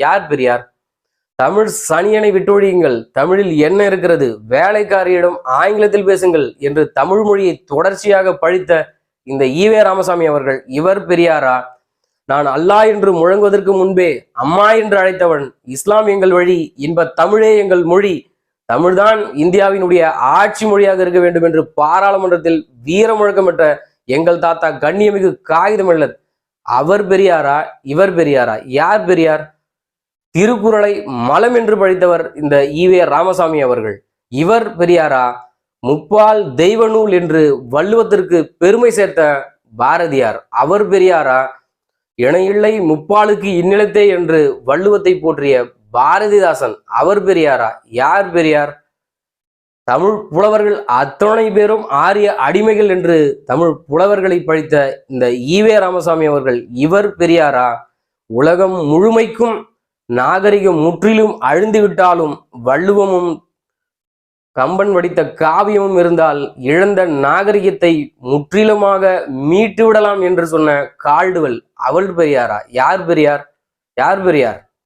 யார் பெரியார்? தமிழ் சனியனை விட்டொழியுங்கள், தமிழில் என்ன இருக்கிறது, வேலைக்காரியிடம் ஆங்கிலத்தில் பேசுங்கள் என்று தமிழ் மொழியை தொடர்ச்சியாக பழித்த இந்த ஈவே ராமசாமி அவர்கள் இவர் பெரியாரா? நான் அல்லாஹ் என்று முழங்குவதற்கு முன்பே அம்மா என்று அழைத்தவன், இஸ்லாம் எங்கள் வழி, இன்ப தமிழே எங்கள் மொழி, தமிழ்தான் இந்தியாவினுடைய ஆட்சி மொழியாக இருக்க வேண்டும் என்று பாராளுமன்றத்தில் வீர முழக்கமிட்ட எங்கள் தாத்தா கண்ணியமிகு காகிதமல்லர் அவர் பெரியாரா? இவர் பெரியாரா? யார் பெரியார்? திருக்குறளை மலம் என்று பழித்தவர் இந்த ஈவே ராமசாமி அவர்கள், இவர் பெரியாரா? முப்பால் தெய்வ நூல் என்று வள்ளுவத்திற்கு பெருமை சேர்த்த பாரதியார், அவர் பெரியாரா? இணையில்லை முப்பாலுக்கு இந்நிலத்தே என்று வள்ளுவத்தை போற்றிய பாரதிதாசன், அவர் பெரியாரா? யார் பெரியார்? தமிழ் புலவர்கள் அத்தனை பேரும் ஆரிய அடிமைகள் என்று தமிழ் புலவர்களை பழித்த இந்த ஈவே ராமசாமி அவர்கள், இவர் பெரியாரா? உலகம் முழுமைக்கும் நாகரிகம் முற்றிலும் அழிந்து விட்டாலும் வள்ளுவமும் கம்பன் வடித்த காவியமும் இருந்தால் இழந்த நாகரிகத்தை முற்றிலுமாக மீட்டு விடலாம் என்று சொன்ன கால்டுவெல், அவள் பெரியாரா? யார் பெரியார்? யார் பெரியார்?